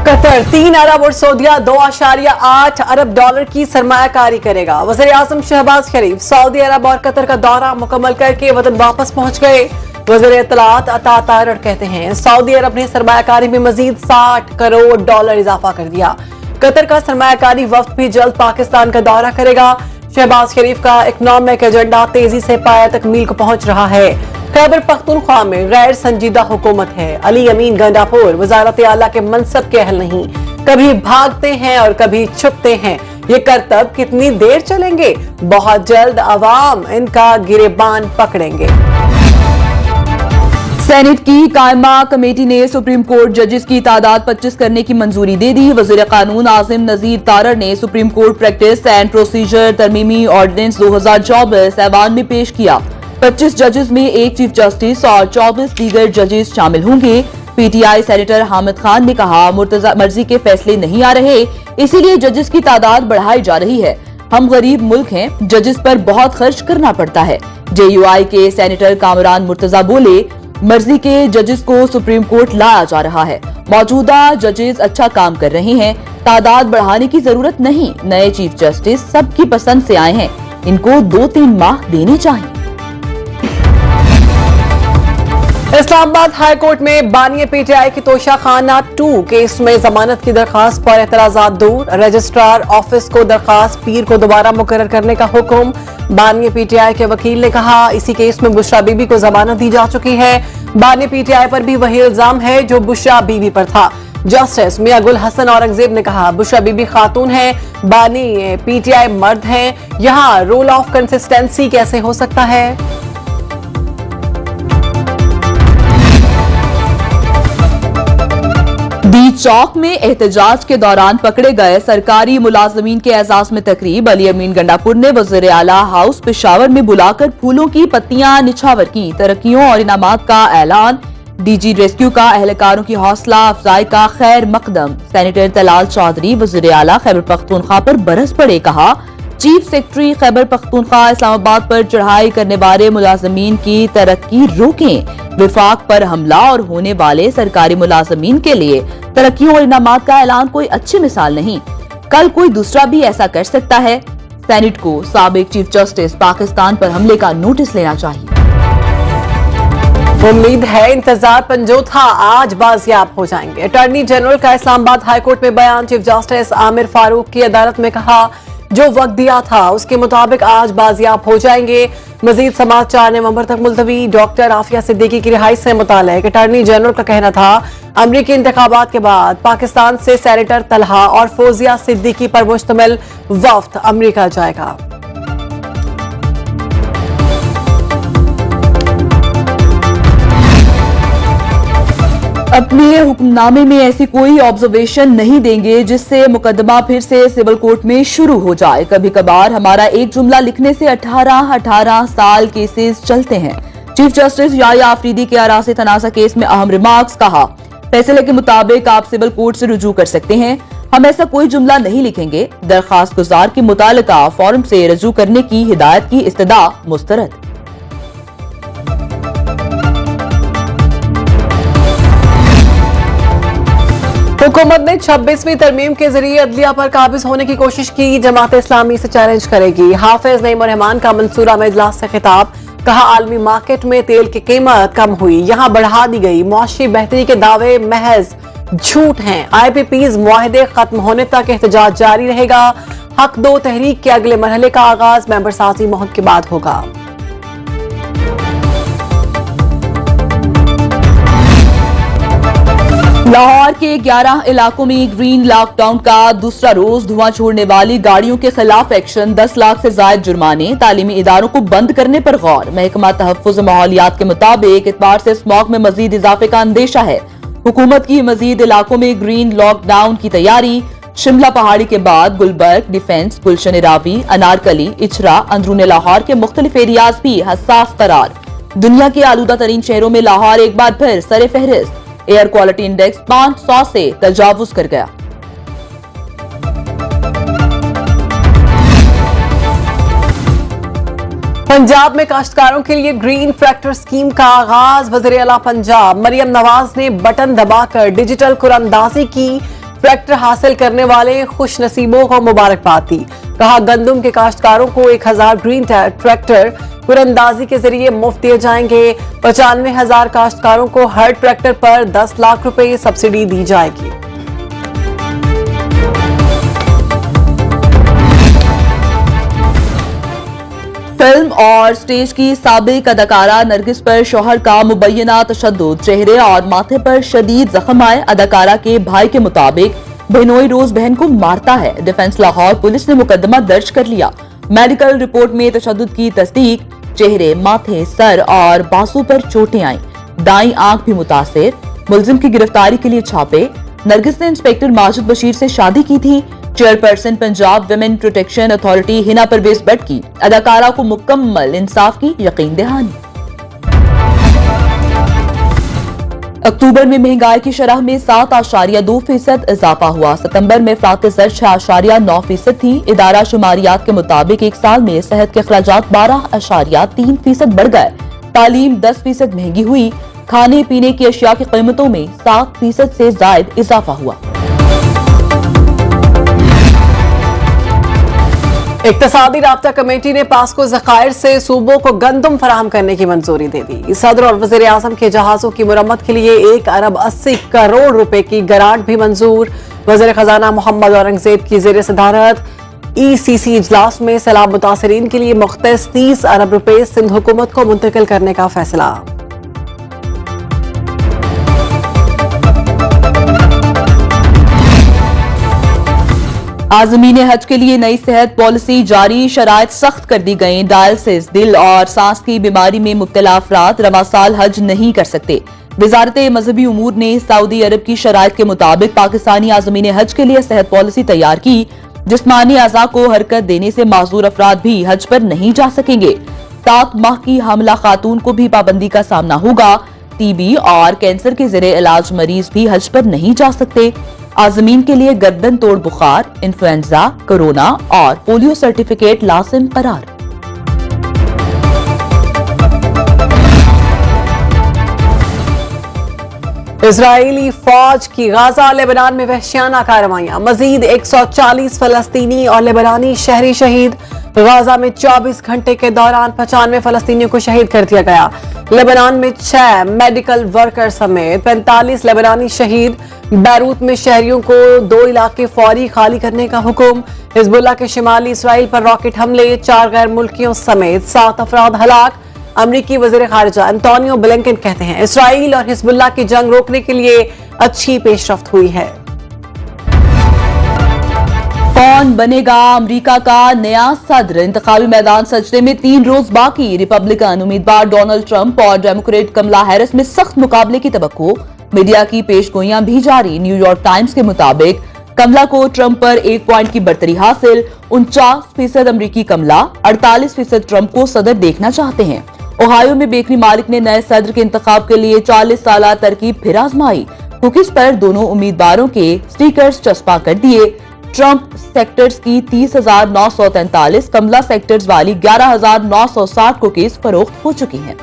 Qatar 3 अरब और सऊदीया 2.8 अरब dollar की सरमायाकारी करेगा। वज़ीर आज़म शहबाज शरीफ सऊदी अरब और कतर का दौरा मुकम्मल करके वतन वापस पहुंच गए। वज़ीर इत्तलात अता तारड़ कहते हैं सऊदी अरब ने सरमायाकारी में मजीद 60 करोड़ डॉलर इजाफा कर दिया। कतर का सरमायाकारी वफ्द भी जल्द पाकिस्तान का दौरा करेगा। शहबाज शरीफ का इकनॉमिक एजेंडा तेजी से पाया तकमील को पहुंच रहा है। खैबर पख्तूनख्वा में गैर संजीदा हुकूमत है। अली अमीन गंडापुर वजारत आला के मनसब के अहल नहीं, कभी भागते हैं और कभी छुपते हैं। ये करतब कितनी देर चलेंगे? बहुत जल्द अवाम इनका गिरेबान पकड़ेंगे। सेनेट की कायमा कमेटी ने सुप्रीम कोर्ट जजेस की तादाद 25 करने की मंजूरी दे दी। वजीर कानून आसिम नजीर तारड़ ने Supreme Court practice and procedure तरमीमी ऑर्डिनेंस 2024 ऐवान में पेश किया। 25 जजेस में एक चीफ जस्टिस और 24 दीगर जजेस शामिल होंगे। पीटीआई सेनेटर हामिद खान ने कहा मुर्तजा मर्जी के फैसले नहीं आ रहे, इसीलिए जजेस की तादाद बढ़ाई जा रही है। हम गरीब मुल्क हैं, जजेस पर बहुत खर्च करना पड़ता है। जेयूआई के सेनेटर कामरान मुर्तजा बोले मर्जी के जजेस को सुप्रीम कोर्ट लाया जा रहा है। मौजूदा जजेस अच्छा काम कर रहे हैं, तादाद बढ़ाने की जरूरत नहीं। नए चीफ जस्टिस सबकी पसंद से आए हैं, इनको 2-3 माह देने चाहिए। इस्लामाबाद हाई कोर्ट में बानिया पीटीआई की तोशा खाना 2 केस में जमानत की दरखास्त पर एतराजात दूर। रजिस्ट्रार ऑफिस को दरखास्त पीर को दोबारा मुकर्रर करने का हुक्म। बानिया पीटीआई के वकील ने कहा इसी केस में बुशरा बीबी को जमानत दी जा चुकी है। बानिया पीटीआई पर भी वही इल्जाम है जो बुशरा बीबी पर था। जस्टिस मियां गुल हसन औरंगजेब ने कहा बुशरा बीबी खातून है, बानी पीटीआई मर्द हैं, यहाँ रूल ऑफ कंसिस्टेंसी कैसे हो सकता है? दी चौक में एहतजाज के दौरान पकड़े गए सरकारी मुलाजमीन के एजाज में तकरीब। अली अमीन गंडापुर ने वज़ीर आला हाउस पेशावर में बुलाकर फूलों की पत्तियां निछावर की। तरक्कियों और इनामात का ऐलान। डीजी रेस्क्यू का एहलकारों की हौसला अफजाई का खैर मकदम। सेनेटर तलाल चौधरी वज़ीर आला खैबर पख्तूनख्वा पर बरस पड़े, कहा चीफ सेक्रेटरी खैबर पख्तूनख्वा इस्लामाबाद पर चढ़ाई करने वाले मुलाजमीन की तरक्की रोकें। विफाक पर हमला और होने वाले सरकारी मुलाजमीन के लिए तरक्कियों और इनामात का ऐलान कोई अच्छी मिसाल नहीं। कल कोई दूसरा भी ऐसा कर सकता है। सेनेट को साबिक चीफ जस्टिस पाकिस्तान पर हमले का नोटिस लेना चाहिए। उम्मीद है इंतजार पंजो था आज बाजियाब हो जाएंगे। अटॉर्नी जनरल का इस्लामाबाद हाईकोर्ट में बयान। चीफ जस्टिस आमिर फारूक की अदालत में कहा जो वक्त दिया था उसके मुताबिक आज बाजियाब हो जाएंगे। मजीद समाअत 4 नवंबर तक मुलतवी। डॉक्टर आफिया सिद्दीकी की रिहाई से मुतालिक अटॉर्नी जनरल का कहना था अमरीकी इंतखाबात के बाद पाकिस्तान से सेनेटर तलहा और फौजिया सिद्दीकी पर मुश्तमिल वफ्द अमरीका जाएगा। अपने हुक्मनामे में ऐसी कोई ऑब्जर्वेशन नहीं देंगे जिससे मुकदमा फिर से सिविल कोर्ट में शुरू हो जाए। कभी कभार हमारा एक जुमला लिखने से 18 साल केसेस चलते हैं। चीफ जस्टिस याया आफरीदी के अरासी तनाज़ा केस में अहम रिमार्क्स। कहा फैसले के मुताबिक आप सिविल कोर्ट से रुजू कर सकते हैं, हम ऐसा कोई जुमला नहीं लिखेंगे। दरखास्त गुजार की मुतालिका फॉर्म से रुजू करने की हिदायत की इस्तदा मुस्तरद। हुकूमत ने 26वीं तरमीम के जरिए अदलिया पर काबिज होने की कोशिश की। जमात इस्लामी से चैलेंज करेगी। हाफिज नईम रहमान का मंसूरा में इजलास से खिताब। कहा आलमी मार्केट में तेल की कीमत कम हुई, यहाँ बढ़ा दी गई। मुआशी बेहतरी के दावे महज झूठ हैं। IPPs मुआहदे खत्म होने तक एहतजाज जारी रहेगा। हक दो तहरीक के अगले मरहले का आगाज मेंबर साजी मुहत के बाद होगा। लाहौर के 11 इलाकों में ग्रीन लॉकडाउन का दूसरा रोज। धुआं छोड़ने वाली गाड़ियों के खिलाफ एक्शन। 10 लाख से ज्यादा जुर्माने। तालीमी इदारों को बंद करने पर गौर। महकमा तहफ्फुज़ माहौलियात के मुताबिक इतवार से स्मॉग में मजीद इजाफे का अंदेशा है। हुकूमत की मजीद इलाकों में ग्रीन लॉकडाउन की तैयारी। शिमला पहाड़ी के बाद गुलबर्ग, डिफेंस, गुलशन रावी, अनारकली, इचरा, अंदरून लाहौर के मुख्तलिफ एरियाज भी हसास करार। दुनिया के आलूदा तरीन शहरों में लाहौर एक बार फिर सरे फहरिस्त। एयर क्वालिटी इंडेक्स 500 से तजावुज कर गया। पंजाब में काश्तकारों के लिए ग्रीन ट्रैक्टर स्कीम का आगाज। वज़ीर आला पंजाब मरियम नवाज ने बटन दबाकर डिजिटल कुरानंदाजी की। ट्रैक्टर हासिल करने वाले खुश नसीबों को मुबारकबाद दी। कहा, गंदम के काश्तकारों को 1000 ग्रीन ट्रैक्टर कुरअंदाजी के जरिए मुफ्त दिए जाएंगे। 95,000 काश्तकारों को हर ट्रैक्टर पर 10 लाख रुपए सब्सिडी दी जाएगी। फिल्म और स्टेज की साबिक अदाकारा नरगिस पर शौहर का मुबैना तशद्दुद, चेहरे और माथे पर शदीद जख्म आए। अदाकारा के भाई के मुताबिक बिनोई रोज बहन को मारता है। डिफेंस लाहौर पुलिस ने मुकदमा दर्ज कर लिया। मेडिकल रिपोर्ट में तशद्दुद की तस्दीक, चेहरे, माथे, सर और बाजू पर चोटें आई। दाईं आंख भी मुतासिर। मुलजिम की गिरफ्तारी के लिए छापे। नरगिस ने इंस्पेक्टर माजिद बशीर से शादी की थी। Chairperson Punjab women protection authority Hina Parvez Bhatt की अदाकारा को मुकम्मल इंसाफ की यकीन दहानी। अक्टूबर में महंगाई की शरह में 7.2% इजाफा हुआ। सितंबर में फ़रात ज़र 6.9% थी। इदारा शुमारियात के मुताबिक एक साल में सेहत के अखराजात 12.3% बढ़ गए। तालीम 10% महंगी हुई। खाने पीने की अशिया की कीमतों में 7% से जायद इजाफा हुआ। इक्तसादी राब्ता कमेटी ने पास्को ज़खायर से सूबों को गंदम फराहम करने की मंजूरी दे दी। सदर और वज़ीर आज़म के जहाजों की मुरम्मत के लिए 1 अरब 80 करोड़ रुपए की ग्रांट भी मंजूर। वज़ीर खजाना मोहम्मद औरंगजेब की ज़ेर सदारत ECC इजलास में सैलाब मुतासरीन के लिए मुख्तस 30 अरब रुपए सिंध हुकूमत को मुंतकिल करने का फैसला। आज़मीन हज के लिए नई सेहत पॉलिसी जारी। शराइत सख्त कर दी गई। डायलिसिस, दिल और सांस की बीमारी में मुब्तला अफराद रवा साल हज नहीं कर सकते। वजारत मजहबी उमूर ने सऊदी अरब की शराइत के मुताबिक पाकिस्तानी आज़मीन हज के लिए सेहत पॉलिसी तैयार की। जिस्मानी अज़ा को हरकत देने से माजूर अफराद भी हज पर नहीं जा सकेंगे। 7 माह की हामला खातून को भी पाबंदी का सामना होगा। टीबी और कैंसर के जरिए इलाज मरीज भी हज पर नहीं जा सकते। आज़मीन के लिए गर्दन तोड़ बुखार, इन्फ्लुएंजा, कोरोना और पोलियो सर्टिफिकेट लाजिम करार। इजरायली फौज की गाजा लेबनान में वहशियाना कार्रवाइयां। मजीद 140 फलस्तीनी और लेबनानी शहरी शहीद। गाजा में 24 घंटे के दौरान 95 फलस्तीनियों को शहीद कर दिया गया। लेबनान में 6 मेडिकल वर्कर समेत 45 लेबनानी शहीद। बैरूत में शहरियों को 2 इलाके फौरी खाली करने का हुक्म। हिजबुल्लाह के शिमाली इसराइल पर रॉकेट हमले, 4 गैर मुल्कियों समेत 7 अफराद हलाक। अमरीकी वजीर खारजा एंटोनियो ब्लिंकन कहते हैं, इसराइल और हिजबुल्लाह की जंग रोकने के लिए अच्छी पेशरफ्त हुई है। कौन बनेगा अमेरिका का नया सदर? इंतखाबी मैदान सजने में 3 रोज बाकी। रिपब्लिकन उम्मीदवार डोनाल्ड ट्रंप और डेमोक्रेट कमला हैरिस में सख्त मुकाबले की तवक्को। मीडिया की पेशगोइयां भी जारी। न्यूयॉर्क टाइम्स के मुताबिक कमला को ट्रंप पर 1 पॉइंट की बढ़तरी हासिल। 49% अमरीकी कमला, 48% ट्रंप को सदर देखना चाहते हैं। ओहायो में बेकरी मालिक ने नए सदर के इंतखाब के लिए 40 साल तरकीब फिर आजमाई। कुकीज पर दोनों उम्मीदवारों के स्टिकर्स चस्पा कर दिए। ट्रंप सेक्टर्स की 30,943, कमला सेक्टर्स वाली 11,960 कुकीज फरोख्त हो चुकी हैं।